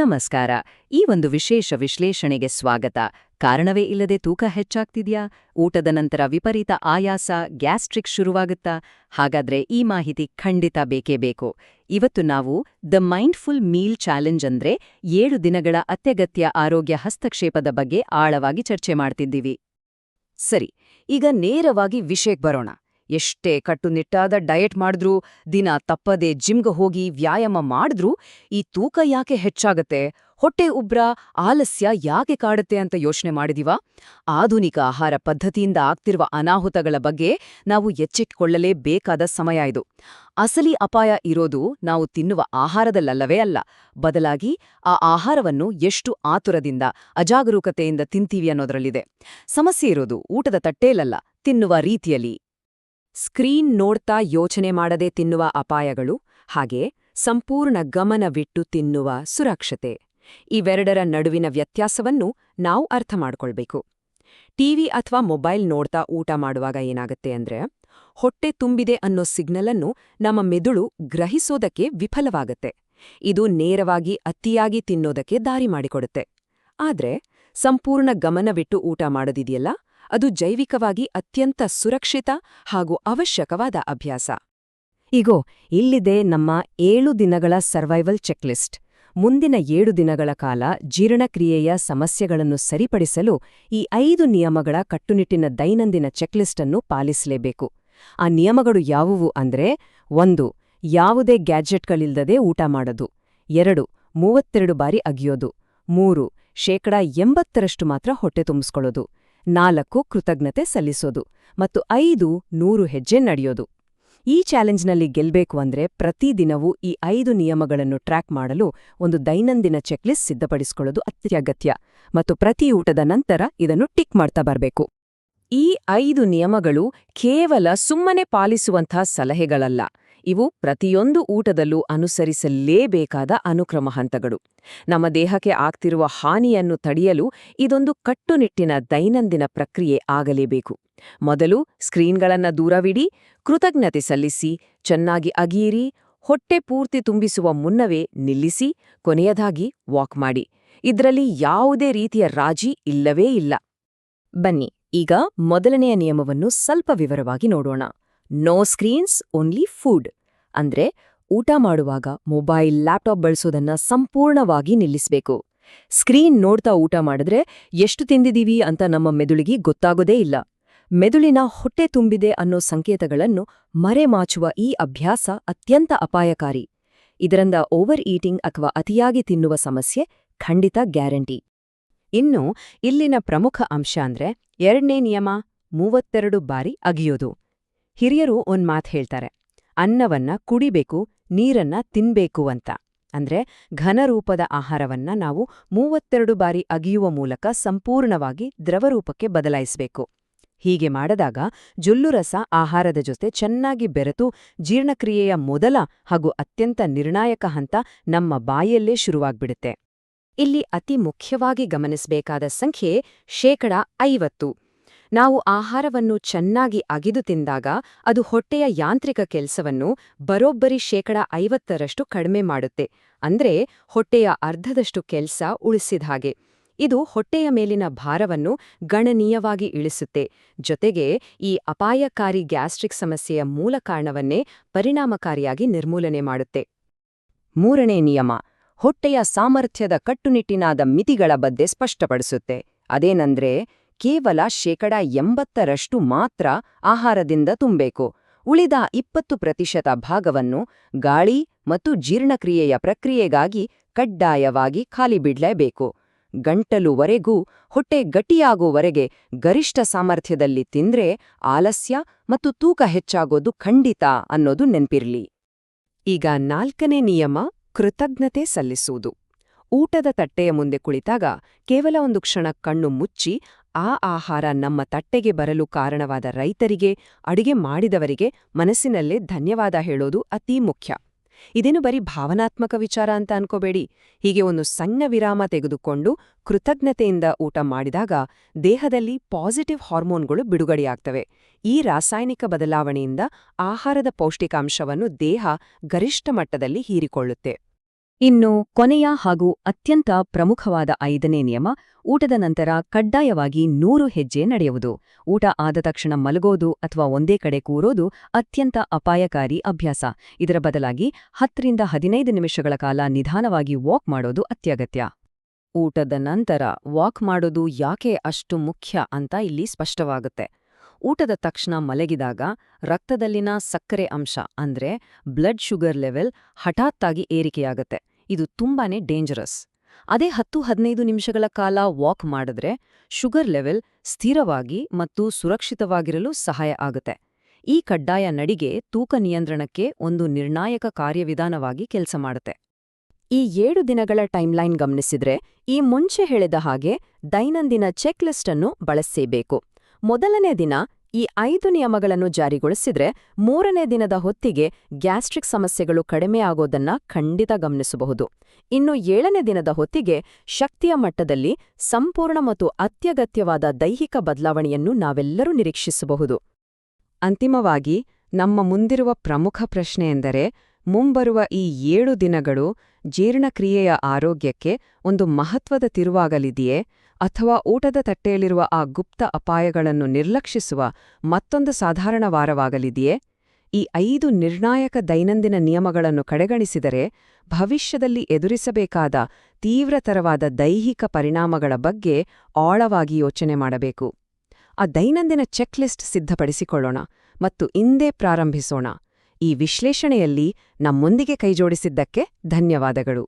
ನಮಸ್ಕಾರ. ಈ ಒಂದು ವಿಶೇಷ ವಿಶ್ಲೇಷಣೆಗೆ ಸ್ವಾಗತ. ಕಾರಣವೇ ಇಲ್ಲದೆ ತೂಕ ಹೆಚ್ಚಾಗ್ತಿದ್ಯಾ? ಊಟದ ನಂತರ ವಿಪರೀತ ಆಯಾಸ, ಗ್ಯಾಸ್ಟ್ರಿಕ್ ಶುರುವಾಗುತ್ತಾ? ಹಾಗಾದ್ರೆ ಈ ಮಾಹಿತಿ ಖಂಡಿತ ಬೇಕೇ ಬೇಕು. ಇವತ್ತು ನಾವು ದ ಮೈಂಡ್ಫುಲ್ ಮೀಲ್ ಚಾಲೆಂಜ್ ಅಂದ್ರೆ 7 ದಿನಗಳ ಅತ್ಯಗತ್ಯ ಆರೋಗ್ಯ ಹಸ್ತಕ್ಷೇಪದ ಬಗ್ಗೆ ಆಳವಾಗಿ ಚರ್ಚೆ ಮಾಡ್ತಿದ್ದೀವಿ. ಸರಿ, ಈಗ ನೇರವಾಗಿ ವಿಷಯಕ್ಕೆ ಬರೋಣ. ಎಷ್ಟೇ ಕಟ್ಟುನಿಟ್ಟಾದ ಡಯಟ್ ಮಾಡಿದ್ರೂ, ದಿನ ತಪ್ಪದೆ ಜಿಮ್ಗೆ ಹೋಗಿ ವ್ಯಾಯಾಮ ಮಾಡಿದ್ರೂ ಈ ತೂಕ ಯಾಕೆ ಹೆಚ್ಚಾಗತ್ತೆ, ಹೊಟ್ಟೆ ಉಬ್ರ, ಆಲಸ್ಯ ಯಾಕೆ ಕಾಡುತ್ತೆ ಅಂತ ಯೋಚನೆ ಮಾಡಿದೀವಾ? ಆಧುನಿಕ ಆಹಾರ ಪದ್ಧತಿಯಿಂದ ಆಗ್ತಿರುವ ಅನಾಹುತಗಳ ಬಗ್ಗೆ ನಾವು ಎಚ್ಚೆತ್ತುಕೊಳ್ಳಲೇಬೇಕಾದ ಸಮಯ ಇದು. ಅಸಲಿ ಅಪಾಯ ಇರೋದು ನಾವು ತಿನ್ನುವ ಆಹಾರದಲ್ಲವೇ ಅಲ್ಲ, ಬದಲಾಗಿ ಆ ಆಹಾರವನ್ನು ಎಷ್ಟು ಆತುರದಿಂದ, ಅಜಾಗರೂಕತೆಯಿಂದ ತಿಂತೀವಿ ಅನ್ನೋದ್ರಲ್ಲಿದೆ. ಸಮಸ್ಯೆ ಇರೋದು ಊಟದ ತಟ್ಟೇಲಲ್ಲ, ತಿನ್ನುವ ರೀತಿಯಲ್ಲಿ. ಸ್ಕ್ರೀನ್ ನೋಡ್ತಾ ಯೋಚನೆ ಮಾಡದೆ ತಿನ್ನುವ ಅಪಾಯಗಳು, ಹಾಗೆ ಸಂಪೂರ್ಣ ಗಮನವಿಟ್ಟು ತಿನ್ನುವ ಸುರಕ್ಷತೆ, ಇವೆರಡರ ನಡುವಿನ ವ್ಯತ್ಯಾಸವನ್ನು ನಾವು ಅರ್ಥ ಮಾಡ್ಕೊಳ್ಬೇಕು. ಟಿವಿ ಅಥವಾ ಮೊಬೈಲ್ ನೋಡ್ತಾ ಊಟ ಮಾಡುವಾಗ ಏನಾಗತ್ತೆ ಅಂದ್ರೆ, ಹೊಟ್ಟೆ ತುಂಬಿದೆ ಅನ್ನೋ ಸಿಗ್ನಲನ್ನು ನಮ್ಮ ಮೆದುಳು ಗ್ರಹಿಸೋದಕ್ಕೆ ವಿಫಲವಾಗತ್ತೆ. ಇದು ನೇರವಾಗಿ ಅತಿಯಾಗಿ ತಿನ್ನೋದಕ್ಕೆ ದಾರಿ ಮಾಡಿಕೊಡುತ್ತೆ. ಆದ್ರೆ ಸಂಪೂರ್ಣ ಗಮನವಿಟ್ಟು ಊಟ ಮಾಡೋದಿದೆಯಲ್ಲ, ಅದು ಜೈವಿಕವಾಗಿ ಅತ್ಯಂತ ಸುರಕ್ಷಿತ ಹಾಗೂ ಅವಶ್ಯಕವಾದ ಅಭ್ಯಾಸ. ಈಗೋ ಇಲ್ಲಿದೆ ನಮ್ಮ 7 ದಿನಗಳ ಸರ್ವೈವಲ್ ಚೆಕ್ಲಿಸ್ಟ್. ಮುಂದಿನ 7 ದಿನಗಳ ಕಾಲ ಜೀರ್ಣಕ್ರಿಯೆಯ ಸಮಸ್ಯೆಗಳನ್ನು ಸರಿಪಡಿಸಲು ಈ 5 ನಿಯಮಗಳ ಕಟ್ಟುನಿಟ್ಟಿನ ದೈನಂದಿನ ಚೆಕ್ಲಿಸ್ಟನ್ನು ಪಾಲಿಸಲೇಬೇಕು. ಆ ನಿಯಮಗಳು ಯಾವುವು ಅಂದ್ರೆ: 1. ಯಾವುದೇ ಗ್ಯಾಡ್ಜೆಟ್ಗಳಿಲ್ಲದೆ ಊಟ ಮಾಡೋದು. 2. 32 ಬಾರಿ ಅಗಿಯೋದು. 3. 80% ಮಾತ್ರ ಹೊಟ್ಟೆ ತುಂಬಿಸ್ಕೊಳ್ಳೋದು. 4. ಕೃತಜ್ಞತೆ ಸಲ್ಲಿಸೋದು. ಮತ್ತು 5. 100 ಹೆಜ್ಜೆ ನಡೆಯೋದು. ಈ ಚಾಲೆಂಜ್ನಲ್ಲಿ ಗೆಲ್ಬೇಕು ಅಂದ್ರೆ ಪ್ರತಿದಿನವೂ ಈ 5 ನಿಯಮಗಳನ್ನು ಟ್ರ್ಯಾಕ್ ಮಾಡಲು ಒಂದು ದೈನಂದಿನ ಚೆಕ್ಲಿಸ್ಟ್ ಸಿದ್ಧಪಡಿಸಿಕೊಳ್ಳೋದು ಅತ್ಯಗತ್ಯ. ಮತ್ತು ಪ್ರತಿ ಊಟದ ನಂತರ ಇದನ್ನು ಟಿಕ್ ಮಾಡ್ತಾ ಬರಬೇಕು. ಈ 5 ನಿಯಮಗಳು ಕೇವಲ ಸುಮ್ಮನೆ ಪಾಲಿಸುವಂಥ ಸಲಹೆಗಳಲ್ಲ, ಇವು ಪ್ರತಿಯೊಂದು ಊಟದಲ್ಲೂ ಅನುಸರಿಸಲೇಬೇಕಾದ ಅನುಕ್ರಮ ಹಂತಗಳು. ನಮ್ಮ ದೇಹಕ್ಕೆ ಆಗ್ತಿರುವ ಹಾನಿಯನ್ನು ತಡೆಯಲು ಇದೊಂದು ಕಟ್ಟುನಿಟ್ಟಿನ ದೈನಂದಿನ ಪ್ರಕ್ರಿಯೆ ಆಗಲೇಬೇಕು. ಮೊದಲು ಸ್ಕ್ರೀನ್ಗಳನ್ನ ದೂರವಿಡಿ, ಕೃತಜ್ಞತೆ ಸಲ್ಲಿಸಿ, ಚೆನ್ನಾಗಿ ಅಗೀರಿ, ಹೊಟ್ಟೆ ಪೂರ್ತಿ ತುಂಬಿಸುವ ಮುನ್ನವೇ ನಿಲ್ಲಿಸಿ, ಕೊನೆಯದಾಗಿ ವಾಕ್ ಮಾಡಿ. ಇದರಲ್ಲಿ ಯಾವುದೇ ರೀತಿಯ ರಾಜಿ ಇಲ್ಲವೇ ಇಲ್ಲ. ಬನ್ನಿ ಈಗ ಮೊದಲನೆಯ ನಿಯಮವನ್ನು ಸ್ವಲ್ಪ ವಿವರವಾಗಿ ನೋಡೋಣ. No screens, only food. ಅಂದ್ರೆ ಊಟ ಮಾಡುವಾಗ ಮೊಬೈಲ್, ಲ್ಯಾಪ್ಟಾಪ್ ಬಳಸೋದನ್ನ ಸಂಪೂರ್ಣವಾಗಿ ನಿಲ್ಲಿಸಬೇಕು. ಸ್ಕ್ರೀನ್ ನೋಡ್ತಾ ಊಟ ಮಾಡಿದ್ರೆ ಎಷ್ಟು ತಿಂದಿದೀವಿ ಅಂತ ನಮ್ಮ ಮೆದುಳಿಗೆ ಗೊತ್ತಾಗೋದೇ ಇಲ್ಲ. ಮೆದುಳಿನ ಹೊಟ್ಟೆ ತುಂಬಿದೆ ಅನ್ನೋ ಸಂಕೇತಗಳನ್ನು ಮರೆಮಾಚುವ ಈ ಅಭ್ಯಾಸ ಅತ್ಯಂತ ಅಪಾಯಕಾರಿ. ಇದರಿಂದ ಓವರ್ ಈಟಿಂಗ್ ಅಥವಾ ಅತಿಯಾಗಿ ತಿನ್ನುವ ಸಮಸ್ಯೆ ಖಂಡಿತ ಗ್ಯಾರಂಟಿ. ಇನ್ನು ಇಲ್ಲಿನ ಪ್ರಮುಖ ಅಂಶ ಅಂದ್ರೆ 2ನೇ ನಿಯಮ, 32 ಬಾರಿ ಅಗಿಯೋದು. ಹಿರಿಯರು ಒಂದ್ ಮಾತು ಹೇಳ್ತಾರೆ, ಅನ್ನವನ್ನ ಕುಡಿಬೇಕು, ನೀರನ್ನ ತಿನ್ಬೇಕು ಅಂತ. ಅಂದ್ರೆ ಘನರೂಪದ ಆಹಾರವನ್ನ ನಾವು 32 ಬಾರಿ ಅಗಿಯುವ ಮೂಲಕ ಸಂಪೂರ್ಣವಾಗಿ ದ್ರವರೂಪಕ್ಕೆ ಬದಲಾಯಿಸಬೇಕು. ಹೀಗೆ ಮಾಡದಾಗ ಜೊಲ್ಲುರಸ ಆಹಾರದ ಜೊತೆ ಚೆನ್ನಾಗಿ ಬೆರೆತು ಜೀರ್ಣಕ್ರಿಯೆಯ ಮೊದಲ ಹಾಗೂ ಅತ್ಯಂತ ನಿರ್ಣಾಯಕ ಹಂತ ನಮ್ಮ ಬಾಯಲ್ಲೇ ಶುರುವಾಗ್ಬಿಡುತ್ತೆ. ಇಲ್ಲಿ ಅತಿ ಮುಖ್ಯವಾಗಿ ಗಮನಿಸಬೇಕಾದ ಸಂಖ್ಯೆ 50%. ನಾವು ಆಹಾರವನ್ನು ಚೆನ್ನಾಗಿ ಅಗಿದು ತಿಂದಾಗ ಅದು ಹೊಟ್ಟೆಯ ಯಾಂತ್ರಿಕ ಕೆಲಸವನ್ನು ಬರೋಬ್ಬರಿ 50% ಕಡಿಮೆ ಮಾಡುತ್ತೆ. ಅಂದ್ರೆ ಹೊಟ್ಟೆಯ ಅರ್ಧದಷ್ಟು ಕೆಲಸ ಉಳಿಸಿದ ಹಾಗೆ. ಇದು ಹೊಟ್ಟೆಯ ಮೇಲಿನ ಭಾರವನ್ನು ಗಣನೀಯವಾಗಿ ಇಳಿಸುತ್ತೆ. ಜೊತೆಗೆ ಈ ಅಪಾಯಕಾರಿ ಗ್ಯಾಸ್ಟ್ರಿಕ್ ಸಮಸ್ಯೆಯ ಮೂಲ ಕಾರಣವನ್ನೇ ಪರಿಣಾಮಕಾರಿಯಾಗಿ ನಿರ್ಮೂಲನೆ ಮಾಡುತ್ತೆ. 3ನೇ ನಿಯಮ ಹೊಟ್ಟೆಯ ಸಾಮರ್ಥ್ಯದ ಕಟ್ಟುನಿಟ್ಟಿನಾದ ಮಿತಿಗಳ ಬಗ್ಗೆ ಸ್ಪಷ್ಟಪಡಿಸುತ್ತೆ. ಅದೇನಂದ್ರೆ ಕೇವಲ 80% ಮಾತ್ರ ಆಹಾರದಿಂದ ತುಂಬಬೇಕು. ಉಳಿದ 20% ಭಾಗವನ್ನು ಗಾಳಿ ಮತ್ತು ಜೀರ್ಣಕ್ರಿಯೆಯ ಪ್ರಕ್ರಿಯೆಗಾಗಿ ಕಡ್ಡಾಯವಾಗಿ ಖಾಲಿ ಬಿಡ್ಲೇಬೇಕು. ಗಂಟಲುವರೆಗೂ ಹೊಟ್ಟೆ ಗಟ್ಟಿಯಾಗೋವರೆಗೆ ಗರಿಷ್ಠ ಸಾಮರ್ಥ್ಯದಲ್ಲಿ ತಿಂದ್ರೆ ಆಲಸ್ಯ ಮತ್ತು ತೂಕ ಹೆಚ್ಚಾಗೋದು ಖಂಡಿತ ಅನ್ನೋದು ನೆನ್ಪಿರ್ಲಿ. ಈಗ 4ನೇ ನಿಯಮ, ಕೃತಜ್ಞತೆ ಸಲ್ಲಿಸುವುದು. ಊಟದ ತಟ್ಟೆಯ ಮುಂದೆ ಕುಳಿತಾಗ ಕೇವಲ ಒಂದು ಕ್ಷಣ ಕಣ್ಣು ಮುಚ್ಚಿ ಆ ಆಹಾರ ನಮ್ಮ ತಟ್ಟೆಗೆ ಬರಲು ಕಾರಣವಾದ ರೈತರಿಗೆ, ಅಡಿಗೆ ಮಾಡಿದವರಿಗೆ ಮನಸ್ಸಿನಲ್ಲೇ ಧನ್ಯವಾದ ಹೇಳೋದು ಅತೀ ಮುಖ್ಯ. ಇದೇನು ಬರೀ ಭಾವನಾತ್ಮಕ ವಿಚಾರ ಅಂತ ಅನ್ಕೋಬೇಡಿ. ಹೀಗೆ ಒಂದು ಸಣ್ಣ ವಿರಾಮ ತೆಗೆದುಕೊಂಡು ಕೃತಜ್ಞತೆಯಿಂದ ಊಟ ಮಾಡಿದಾಗ ದೇಹದಲ್ಲಿ ಪಾಸಿಟಿವ್ ಹಾರ್ಮೋನ್ಗಳು ಬಿಡುಗಡೆಯಾಗ್ತವೆ. ಈ ರಾಸಾಯನಿಕ ಬದಲಾವಣೆಯಿಂದ ಆಹಾರದ ಪೌಷ್ಟಿಕಾಂಶವನ್ನು ದೇಹ ಗರಿಷ್ಠ ಮಟ್ಟದಲ್ಲಿ ಹೀರಿಕೊಳ್ಳುತ್ತೆ. ಇನ್ನು ಕೊನೆಯ ಹಾಗೂ ಅತ್ಯಂತ ಪ್ರಮುಖವಾದ 5ನೇ ನಿಯಮ, ಊಟದ ನಂತರ ಕಡ್ಡಾಯವಾಗಿ 100 ಹೆಜ್ಜೆ ನಡೆಯುವುದು. ಊಟ ಆದ ತಕ್ಷಣ ಮಲಗೋದು ಅಥವಾ ಒಂದೇ ಕಡೆ ಕೂರೋದು ಅತ್ಯಂತ ಅಪಾಯಕಾರಿ ಅಭ್ಯಾಸ. ಇದರ ಬದಲಾಗಿ 10 ರಿಂದ 15 ನಿಮಿಷಗಳ ಕಾಲ ನಿಧಾನವಾಗಿ ವಾಕ್ ಮಾಡೋದು ಅತ್ಯಗತ್ಯ. ಊಟದ ನಂತರ ವಾಕ್ ಮಾಡೋದು ಯಾಕೆ ಅಷ್ಟು ಮುಖ್ಯ ಅಂತ ಇಲ್ಲಿ ಸ್ಪಷ್ಟವಾಗುತ್ತೆ. ಊಟದ ತಕ್ಷಣ ಮಲಗಿದಾಗ ರಕ್ತದಲ್ಲಿನ ಸಕ್ಕರೆ ಅಂಶ ಅಂದ್ರೆ ಬ್ಲಡ್ ಶುಗರ್ ಲೆವೆಲ್ ಹಠಾತ್ತಾಗಿ ಏರಿಕೆಯಾಗತ್ತೆ. ಇದು ತುಂಬಾನೇ ಡೇಂಜರಸ್. ಅದೇ 10-15 ನಿಮಿಷಗಳ ಕಾಲ ವಾಕ್ ಮಾಡಿದ್ರೆ ಶುಗರ್ ಲೆವೆಲ್ ಸ್ಥಿರವಾಗಿ ಮತ್ತು ಸುರಕ್ಷಿತವಾಗಿರಲು ಸಹಾಯ ಆಗುತ್ತೆ. ಈ ಕಡ್ಡಾಯ ನಡಿಗೆ ತೂಕ ನಿಯಂತ್ರಣಕ್ಕೆ ಒಂದು ನಿರ್ಣಾಯಕ ಕಾರ್ಯವಿಧಾನವಾಗಿ ಕೆಲಸ ಮಾಡುತ್ತೆ. ಈ 7 ದಿನಗಳ ಟೈಮ್ಲೈನ್ ಗಮನಿಸಿದ್ರೆ ಈ ಮುಂಚೆ ಹೇಳಿದ ಹಾಗೆ ದೈನಂದಿನ ಚೆಕ್ ಲಿಸ್ಟ್ ಅನ್ನು ಬಳಸಬೇಕು. ಮೊದಲನೇ ದಿನ ಈ 5 ನಿಯಮಗಳನ್ನು ಜಾರಿಗೊಳಿಸಿದ್ರೆ 3ನೇ ದಿನದ ಹೊತ್ತಿಗೆ ಗ್ಯಾಸ್ಟ್ರಿಕ್ ಸಮಸ್ಯೆಗಳು ಕಡಿಮೆ ಆಗೋದನ್ನ ಖಂಡಿತ ಗಮನಿಸಬಹುದು. ಇನ್ನು 7ನೇ ದಿನದ ಹೊತ್ತಿಗೆ ಶಕ್ತಿಯ ಮಟ್ಟದಲ್ಲಿ ಸಂಪೂರ್ಣ ಮತ್ತು ಅತ್ಯಗತ್ಯವಾದ ದೈಹಿಕ ಬದಲಾವಣೆಯನ್ನು ನಾವೆಲ್ಲರೂ ನಿರೀಕ್ಷಿಸಬಹುದು. ಅಂತಿಮವಾಗಿ ನಮ್ಮ ಮುಂದಿರುವ ಪ್ರಮುಖ ಪ್ರಶ್ನೆ ಎಂದರೆ, ಮುಂಬರುವ ಈ 7 ದಿನಗಳು ಜೀರ್ಣಕ್ರಿಯೆಯ ಆರೋಗ್ಯಕ್ಕೆ ಒಂದು ಮಹತ್ವದ ತಿರುವಾಗಲಿದೆಯೇ, ಅಥವಾ ಊಟದ ತಟ್ಟೆಯಲ್ಲಿರುವ ಆ ಗುಪ್ತ ಅಪಾಯಗಳನ್ನು ನಿರ್ಲಕ್ಷಿಸುವ ಮತ್ತೊಂದು ಸಾಧಾರಣ ವಾರವಾಗಲಿದೆಯೇ? ಈ 5 ನಿರ್ಣಾಯಕ ದೈನಂದಿನ ನಿಯಮಗಳನ್ನು ಕಡೆಗಣಿಸಿದರೆ ಭವಿಷ್ಯದಲ್ಲಿ ಎದುರಿಸಬೇಕಾದ ತೀವ್ರತರವಾದ ದೈಹಿಕ ಪರಿಣಾಮಗಳ ಬಗ್ಗೆ ಆಳವಾಗಿ ಯೋಚನೆ ಮಾಡಬೇಕು. ಆ ದೈನಂದಿನ ಚೆಕ್ಲಿಸ್ಟ್ ಸಿದ್ಧಪಡಿಸಿಕೊಳ್ಳೋಣ ಮತ್ತು ಇಂದೇ ಪ್ರಾರಂಭಿಸೋಣ. ಈ ವಿಶ್ಲೇಷಣೆಯಲ್ಲಿ ನಮ್ಮೊಂದಿಗೆ ಕೈಜೋಡಿಸಿದ್ದಕ್ಕೆ ಧನ್ಯವಾದಗಳು.